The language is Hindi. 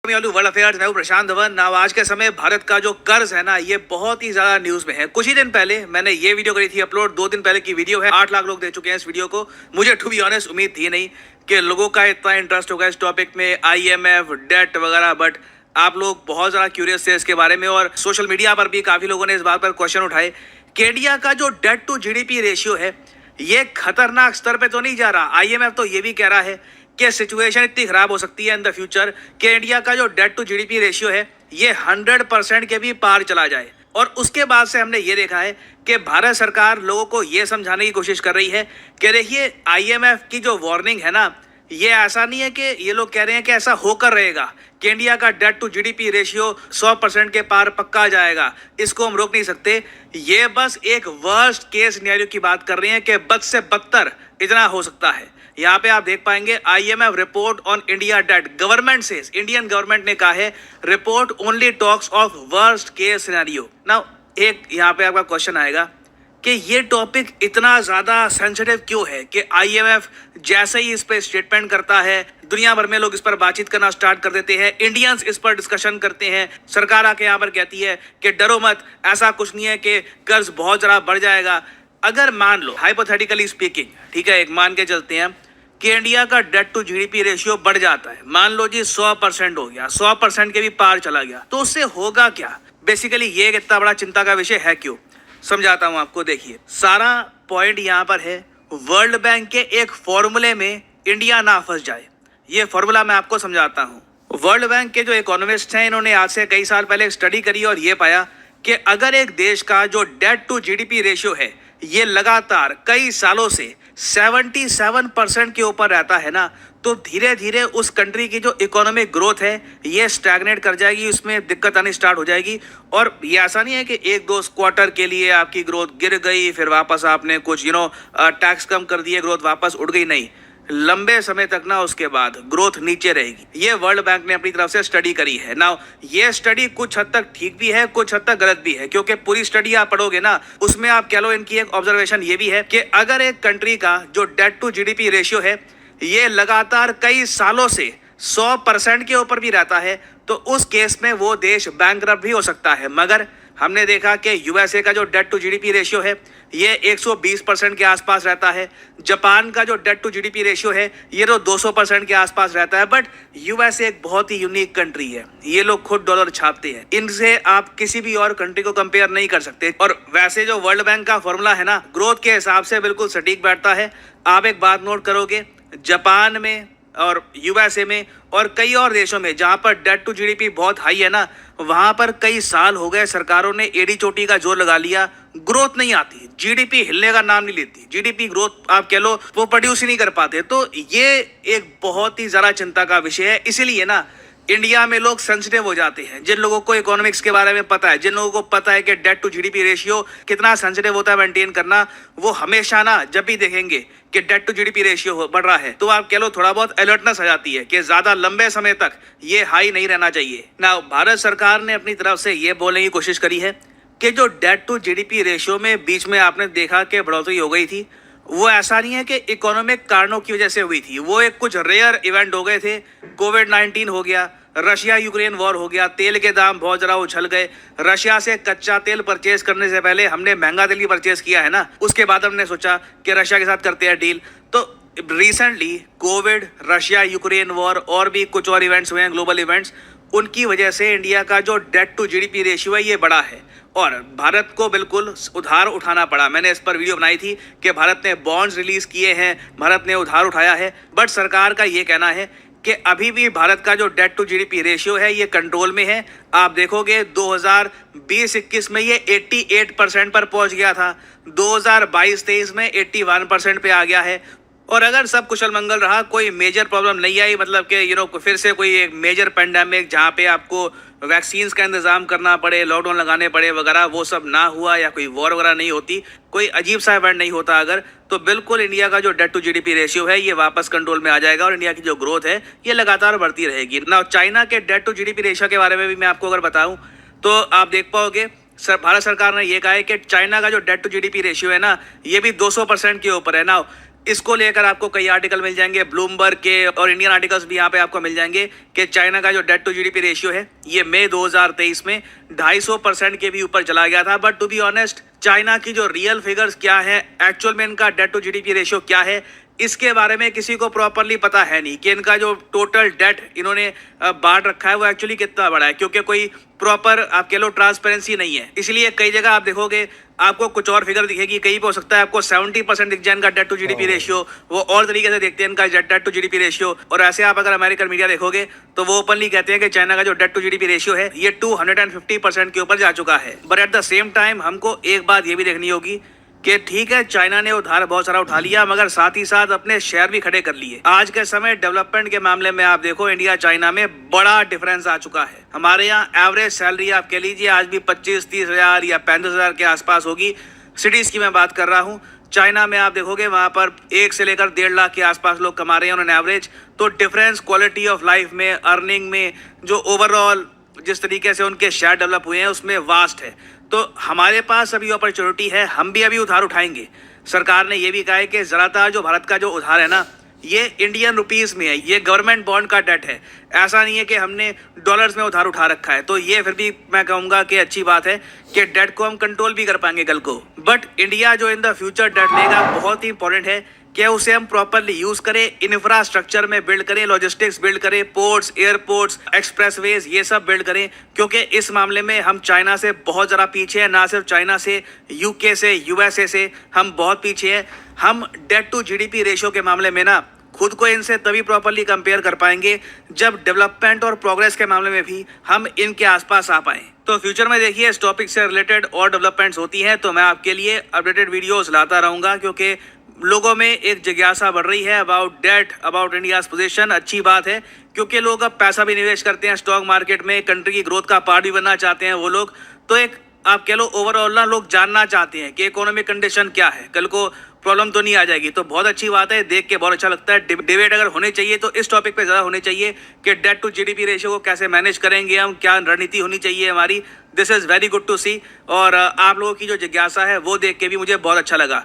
वर्ल्ड अफेयर्स मैं हूं प्रशांत धवन। नाउ आज के समय भारत का जो कर्ज है ना, ये बहुत ही ज्यादा न्यूज में है। कुछ ही दिन पहले मैंने ये वीडियो करी थी अपलोड, 2 दिन पहले की वीडियो है। 8 लाख लोग देख चुके हैं इस वीडियो को। मुझे टू बी ऑनेस्ट उम्मीद थी नहीं कि लोगों का इतना इंटरेस्ट होगा इस टॉपिक में, IMF डेट वगैरह। बट आप लोग बहुत ज्यादा क्यूरियस थे इसके बारे में और सोशल मीडिया पर भी काफी लोगों ने इस बात पर क्वेश्चन उठाए कि इंडिया का जो डेट टू GDP रेशियो है ये खतरनाक स्तर पे तो नहीं जा रहा। IMF तो ये भी कह रहा है कि सिचुएशन इतनी खराब हो सकती है इन द फ्यूचर कि इंडिया का जो डेट टू GDP रेशियो है ये 100% के भी पार चला जाए। और उसके बाद से हमने ये देखा है कि भारत सरकार लोगों को ये समझाने की कोशिश कर रही है कि देखिए IMF की जो वार्निंग है ना, ये ऐसा नहीं है कि ये लोग कह रहे हैं कि ऐसा होकर रहेगा कि इंडिया का डेट टू GDP रेशियो 100% के पार पक्का जाएगा, इसको हम रोक नहीं सकते। ये बस एक वर्स्ट केस सिनेरियो की बात कर रहे हैं कि बद से बदतर इतना हो सकता है। यहाँ पे आप देख पाएंगे IMF report on India debt, government से इंडियन गवर्नमेंट ने कहा है report only talks of worst case scenario. Now एक यहाँ पे आपका क्वेश्चन आएगा कि ये टॉपिक इतना ज्यादा सेंसिटिव क्यों है कि IMF जैसे ही इस पर स्टेटमेंट करता है दुनिया भर में लोग इस पर बातचीत करना स्टार्ट कर देते हैं, इंडियंस इस पर डिस्कशन करते हैं। सरकार आके यहाँ पर कहती है कि डरो मत, ऐसा कुछ नहीं है कि कर्ज बहुत ज्यादा बढ़ जाएगा। अगर मान लो हाइपोथेटिकली स्पीकिंग, ठीक है, एक मान के चलते हैं कि इंडिया का डेट टू GDP रेशियो बढ़ जाता है, मान लो जी 100% हो गया, 100% के भी पार चला गया, तो उससे होगा क्या? बेसिकली ये एक इतना बड़ा चिंता का विषय है क्यों, समझाता हूं आपको। देखिए सारा पॉइंट यहाँ पर है वर्ल्ड बैंक के एक फॉर्मूले में इंडिया ना फंस जाए। ये फॉर्मूला मैं आपको समझाता हूँ। वर्ल्ड बैंक के जो इकोनॉमिस्ट हैं इन्होंने आज से कई साल पहले एक स्टडी करी और ये पाया कि अगर एक देश का जो डेट टू GDP रेशियो है ये लगातार कई सालों से 77% के ऊपर रहता है ना, तो धीरे धीरे उस कंट्री की जो इकोनॉमिक ग्रोथ है ये स्टैग्नेट कर जाएगी, उसमें दिक्कत आनी स्टार्ट हो जाएगी। और ये ऐसा नहीं है कि एक दो क्वार्टर के लिए आपकी ग्रोथ गिर गई फिर वापस आपने कुछ टैक्स कम कर दिए, ग्रोथ वापस उड़ गई, नहीं, लंबे समय तक ना उसके बाद ग्रोथ नीचे रहेगी। ये वर्ल्ड बैंक ने अपनी तरफ से स्टडी करी है। नाउ ये स्टडी कुछ हद तक ठीक भी है, कुछ हद तक गलत भी है, क्योंकि पूरी स्टडी आप पढ़ोगे ना उसमें आप कह लो इनकी एक ऑब्जर्वेशन ये भी है कि अगर एक कंट्री का जो डेट टू GDP रेशियो है ये लगातार कई सालों से 100% के ऊपर भी रहता है तो उस केस में वो देश बैंकरप्ट भी हो सकता है। मगर हमने देखा कि USA का जो डेट टू GDP रेशियो है ये 120% के आसपास रहता है। जापान का जो डेट टू GDP रेशियो है ये तो 200% के आसपास रहता है। बट USA एक बहुत ही यूनिक कंट्री है, ये लोग खुद डॉलर छापते हैं, इनसे आप किसी भी और कंट्री को कंपेयर नहीं कर सकते। और वैसे जो वर्ल्ड बैंक का फॉर्मूला है ना, ग्रोथ के हिसाब से बिल्कुल सटीक बैठता है। आप एक बात नोट करोगे, जापान में और USA में और कई और देशों में जहां पर डेट टू GDP बहुत हाई है ना, वहां पर कई साल हो गए सरकारों ने एड़ी चोटी का जोर लगा लिया, ग्रोथ नहीं आती, GDP हिलने का नाम नहीं लेती, GDP ग्रोथ आप कह लो वो प्रोड्यूस ही नहीं कर पाते। तो ये एक बहुत ही ज्यादा चिंता का विषय है। इसीलिए ना इंडिया में लोग सेंसिटिव हो जाते हैं, जिन लोगों को इकोनॉमिक्स के बारे में पता है, जिन लोगों को पता है कि डेट टू GDP रेशियो कितना सेंसिटिव होता है मेंटेन करना, वो हमेशा ना जब भी देखेंगे कि डेट टू GDP रेशियो बढ़ रहा है तो आप कह लो थोड़ा बहुत अलर्टनेस आ जाती है कि ज्यादा लंबे समय तक ये हाई नहीं रहना चाहिए ना। भारत सरकार ने अपनी तरफ से ये बोलने की कोशिश करी है कि जो डेट टू GDP रेशियो में बीच में आपने देखा कि बढ़ोतरी हो गई थी, वो ऐसा नहीं है कि इकोनॉमिक कारणों की वजह से हुई थी, वो एक कुछ रेयर इवेंट हो गए थे। कोविड-19 हो गया, रशिया यूक्रेन वॉर हो गया, तेल के दाम बहुत ज़रा उछल गए। रशिया से कच्चा तेल परचेज करने से पहले हमने महंगा तेल भी परचेज किया है ना, उसके बाद हमने सोचा कि रशिया के साथ करते हैं डील। तो recently Covid, Russia Ukraine war और भी कुछ और इवेंट्स हुए हैं, ग्लोबल इवेंट्स, उनकी वजह से इंडिया का जो डेट टू GDP रेशियो है ये बड़ा है और भारत को बिल्कुल उधार उठाना पड़ा। मैंने इस पर वीडियो बनाई थी कि भारत ने बॉन्ड्स रिलीज किए हैं, भारत ने उधार उठाया है। बट सरकार का ये कहना है कि अभी भी भारत का जो डेट टू GDP रेशियो है ये कंट्रोल में है। आप देखोगे 2020-21 में ये 88% पर पहुंच गया था, 2022-23 में 81% पे आ गया है। और अगर सब कुशल मंगल रहा, कोई मेजर प्रॉब्लम नहीं आई, मतलब कि फिर से कोई एक मेजर पेंडेमिक जहाँ पे आपको वैक्सीन्स का इंतजाम करना पड़े, लॉकडाउन लगाने पड़े वगैरह, वो सब ना हुआ, या कोई वॉर वगैरह नहीं होती, कोई अजीब सा इवेंट नहीं होता अगर, तो बिल्कुल इंडिया का जो डेट टू GDP रेशियो है ये वापस कंट्रोल में आ जाएगा और इंडिया की जो ग्रोथ है ये लगातार बढ़ती रहेगी ना। चाइना के डेट टू GDP रेशियो के बारे में भी मैं आपको अगर बताऊं तो आप देख पाओगे भारत सरकार ने ये कहा है कि चाइना का जो डेट टू GDP रेशियो है ना ये भी 200% के ऊपर है ना। इसको लेकर आपको कई आर्टिकल मिल जाएंगे ब्लूमबर्ग के, और इंडियन आर्टिकल्स भी यहाँ पे आपको मिल जाएंगे कि चाइना का जो डेट टू जीडीपी रेशियो है ये मई 2023 में 250% के भी ऊपर चला गया था। But to be honest, China की जो रियल फिगर्स क्या है, एक्चुअल में इनका डेट टू जीडीपी रेशियो क्या है, इसके बारे में किसी को प्रॉपरली पता है नहीं कि इनका जो टोटल डेट इन्होंने बांट रखा है वो एक्चुअली कितना बड़ा है, क्योंकि कोई प्रॉपर आप कह लो ट्रांसपेरेंसी नहीं है। इसलिए कई जगह आप देखोगे आपको कुछ और फिगर दिखेगी, कहीं पे हो सकता है आपको 70% दिख जाए इनका डेट टू जीडीपी रेशियो, वो और तरीके से देखते हैं इनका डेट टू जीडीपी रेशियो। और ऐसे आप अगर अमेरिकन मीडिया देखोगे तो वो ओपनली कहते हैं कि चाइना का जो डेट टू जीडीपी रेशियो है ये 250% के ऊपर जा चुका है। But at the same time हमको एक बात ये भी देखनी होगी कि ठीक है, चाइना ने उधार बहुत सारा उठा लिया, मगर साथ ही साथ अपने शेयर भी खड़े कर लिए। आज के समय डेवलपमेंट के मामले में आप देखो इंडिया चाइना में बड़ा डिफरेंस आ चुका है। हमारे यहाँ एवरेज सैलरी आप कह लीजिए आज भी 25-30 हजार या 35 हजार के आसपास होगी। सिटीज की मैं बात कर रहा हूँ। चाइना में आप देखोगे वहां पर 1 से लेकर 1.5 लाख के आसपास लोग कमा रहे हैं उन्होंने एवरेज। तो डिफरेंस क्वालिटी ऑफ लाइफ में, अर्निंग में, जो ओवरऑल जिस तरीके से उनके शेयर डेवलप हुए हैं उसमें वास्ट है। तो हमारे पास अभी अपॉर्चुनिटी है, हम भी अभी उधार उठाएंगे। सरकार ने यह भी कहा है कि ज़्यादातर जो भारत का जो उधार है ना ये इंडियन रुपीस में है, ये गवर्नमेंट बॉन्ड का डेट है, ऐसा नहीं है कि हमने डॉलर्स में उधार उठा रखा है। तो ये फिर भी मैं कहूँगा कि अच्छी बात है कि डेट को हम कंट्रोल भी कर पाएंगे कल को। बट इंडिया जो इन द फ्यूचर डेट लेगा बहुत ही इंपॉर्टेंट है कि उसे हम प्रॉपरली यूज करें, इंफ्रास्ट्रक्चर में बिल्ड करें, लॉजिस्टिक्स बिल्ड करें, पोर्ट्स, एयरपोर्ट्स, एक्सप्रेसवेज, ये सब बिल्ड करें, क्योंकि इस मामले में हम चाइना से बहुत ज़्यादा पीछे हैं। ना सिर्फ चाइना से, यूके से, यूएसए से हम बहुत पीछे हैं। हम डेट टू जीडीपी रेशियो के मामले में ना खुद को इनसे तभी प्रॉपरली कंपेयर कर पाएंगे जब डेवलपमेंट और प्रोग्रेस के मामले में भी हम इनके आसपास आ पाएं। तो फ्यूचर में देखिए इस टॉपिक से रिलेटेड और डेवलपमेंट्स होती हैं तो मैं आपके लिए अपडेटेड वीडियोस लाता रहूँगा, क्योंकि लोगों में एक जिज्ञासा बढ़ रही है about debt, about India's position. अच्छी बात है, क्योंकि लोग अब पैसा भी निवेश करते हैं स्टॉक मार्केट में, कंट्री की ग्रोथ का पार्ट भी बनना चाहते हैं वो लोग। तो एक आप कह लो ओवरऑल ना लोग जानना चाहते हैं कि इकोनॉमिक कंडीशन क्या है, कल को प्रॉब्लम तो नहीं आ जाएगी। तो बहुत अच्छी बात है, देख के बहुत अच्छा लगता है। डिबेट अगर होने चाहिए तो इस टॉपिक पे ज़्यादा होने चाहिए कि डेट टू जीडीपी रेशियो को कैसे मैनेज करेंगे हम, क्या रणनीति होनी चाहिए हमारी। This is very good to see. और आप लोगों की जो जिज्ञासा है वो देख के भी मुझे बहुत अच्छा लगा।